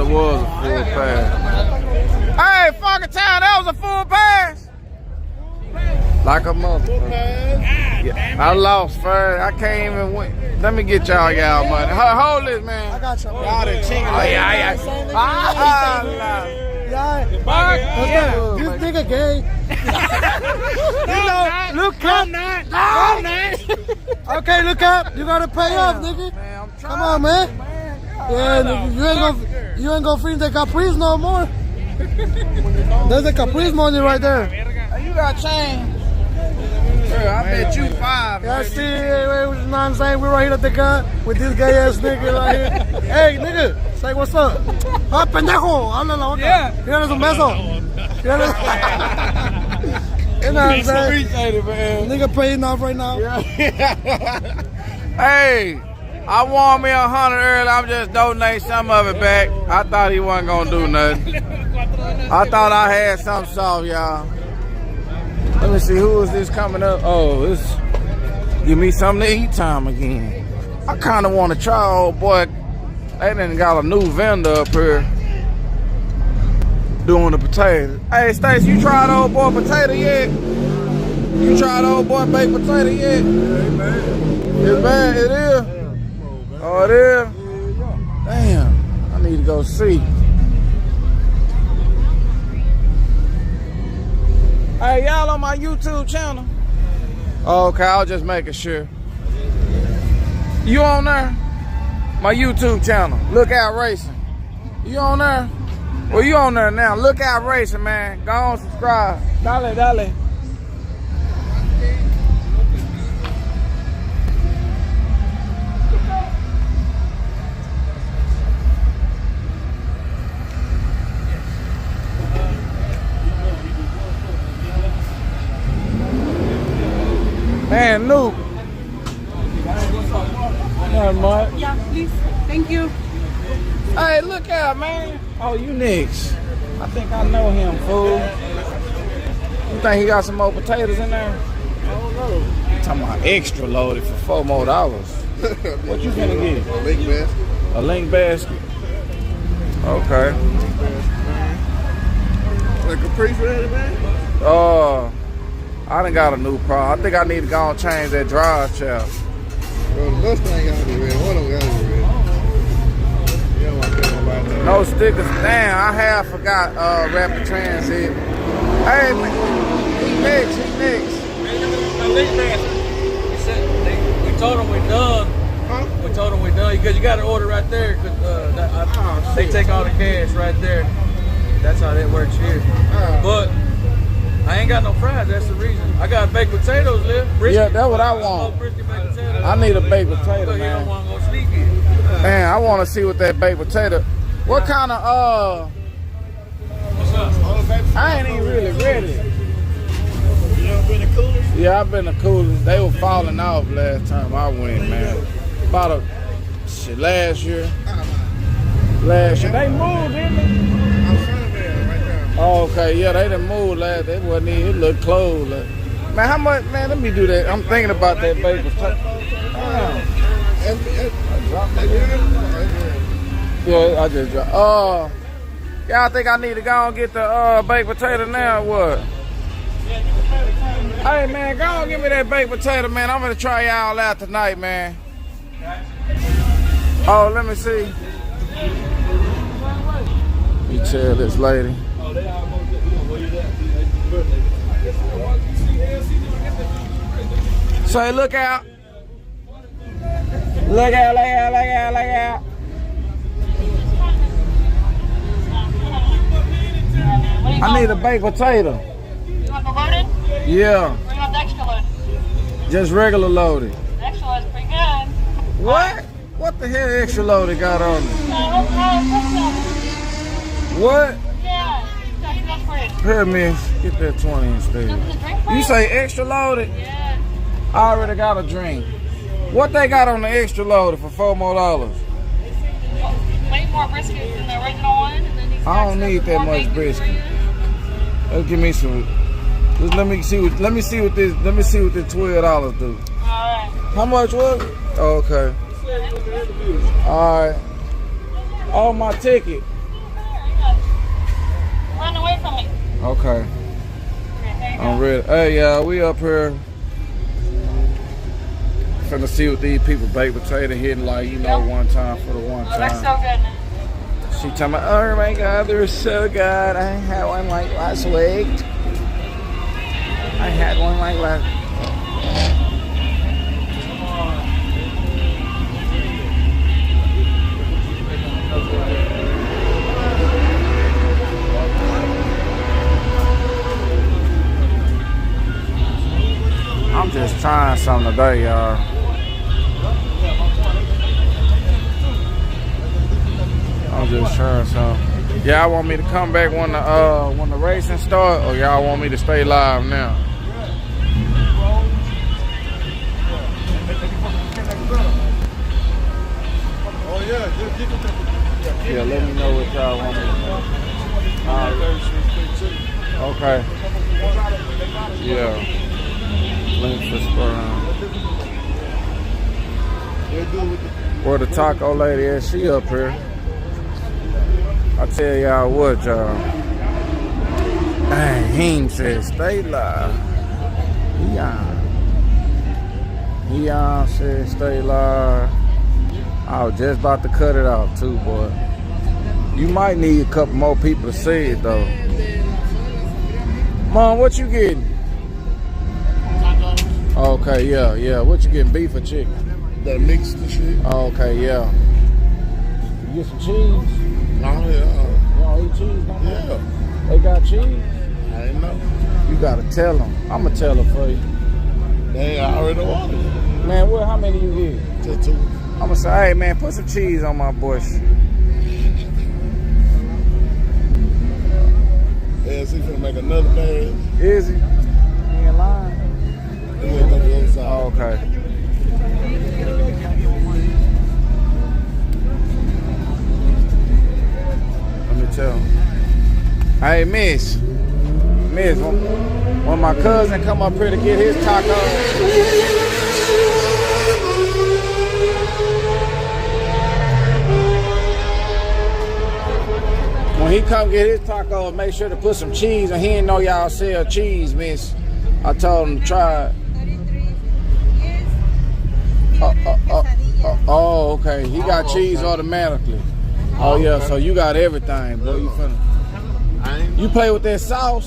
was a full pass. Hey, fucking town, that was a full pass. Like a motherfucker. Yeah, I lost first. I can't even win. Let me get y'all money. Hold this, man. I got y'all. Y'all done chinking. Oh, yeah. This nigga gay. Look up. I'm not. Okay, look up. You gotta pay up, nigga. Man, come on, man. Yeah, nigga, you ain't gonna finish the caprice no more. There's a caprice money right there. You got change. I bet you 5. Yeah, see, you know what I'm saying? We're right here at the gun with this gay ass nigga right here. Hey, nigga, say what's up. Ah, pendejo. Habla la boca. Yeah. Tienes un beso. You know what I'm saying? Appreciate it, man. Nigga paying off right now. Yeah. Hey, I won me 100 early. I'm just donating some of it back. I thought he wasn't gonna do nothing. I thought I had something soft, y'all. Let me see, who is this coming up? Oh, it's give me something to eat time again. I kind of want to try, old boy. They done got a new vendor up here doing the potatoes. Hey, Stacy, you tried old boy potato yet? You tried old boy baked potato yet? It's bad, it is? Oh, it is? Damn, I need to go see. Hey, y'all on my YouTube channel? Oh, okay, I was just making sure. You on there? My YouTube channel, Look Out Racing. You on there? Well, you on there now. Look Out Racing, man. Go on, subscribe. Dale. Man, Nuke. Not much. Yeah, please. Thank you. Hey, look out, man. Oh, you next. I think I know him, fool. You think he got some more potatoes in there? I don't know. Talking about extra loaded for $4 more. What you gonna get? A link basket. A link basket. Okay. The caprice ready, man? I done got a new problem. I think I need to go and change that drive shaft. Bro, the Mustang gotta be ready. One of them gotta be ready. You don't want to get nobody there. No stickers. Damn, I have forgot Raptor Transit. Hey, man. He next. We told them we're done. Huh? We told them we're done because you got an order right there. Cause they take all the cash right there. That's how that works here. But I ain't got no fries. That's the reason. I got baked potatoes left. Brisket. Yeah, that's what I want. I need a baked potato, You man. don't want to go sneak it. Man, I want to see what that baked potato. What kind of What's up? I ain't even really ready. You ever been the coolest? Yeah, I've been the coolest. They were falling off last time I went, man. About last year. Last year. They moved, didn't they? I'm trying to be right there. Oh, okay, yeah, they done moved last. They wasn't even, it looked closed. Man, how much, man, let me do that. I'm thinking about that baked potato. Yeah, I just dropped. Y'all think I need to go and get the baked potato now or what? Hey, man, go and give me that baked potato, man. I'm going to try y'all out tonight, man. Oh, let me see. You tell this lady. Say, look out. Look out. I need a baked potato. You want the loaded? Yeah. Or you want the extra loaded? Just regular loaded. The extra loaded's pretty good. What? What the hell extra loaded got on it? What? Yeah. That's for it. Here, miss. Get that 20 instead. Something to drink for You you? say extra loaded? Yeah. I already got a drink. What they got on the extra loaded for $4 more? Way more brisket than the original one. And then these I don't extras need with that more much bacon for brisket. you. Let's give me some. Let me see what this $12 do. Alright. How much was it? Oh, okay. All right. Oh, my ticket. Okay. I'm ready. Hey, y'all, we up here. Finna see what these people baked potato hitting like, you know, one time for the one time. Oh, that's so good. She talking about, oh my God, they're so good. I had one like last week. I had one like last. I'm just trying something today, y'all. I'm just trying something. Y'all want me to come back when the racing start, or y'all want me to stay live now? Oh yeah, Yeah, let me know what y'all want me to do. Okay. Yeah. Link for Spur. Where the taco lady is, she up here. I tell y'all what, y'all. Dang, he said stay live. He said stay live. I was just about to cut it off too, boy. You might need a couple more people to see it though. Mom, what you getting? Okay, yeah. What you getting, beef or chicken? That mixed the shit. Okay, yeah. You get some cheese? Oh yeah. You don't eat cheese no more? Yeah. They got cheese? I didn't know. You gotta tell them. I'ma tell her for you. They already ordered. Man, how many you get? Just 2. I'ma say, hey man, put some cheese on my bush. Yeah, so he finna make another bag. Is he? He in line? And then go to the other side. Oh, okay. Let me tell him. Hey, Miss, when my cousin come up here to get his taco, when he come get his taco, make sure to put some cheese, and he didn't know y'all sell cheese, Miss. I told him to try it. Oh, okay. He got cheese automatically. Oh yeah, so you got everything, boy. You play with that sauce?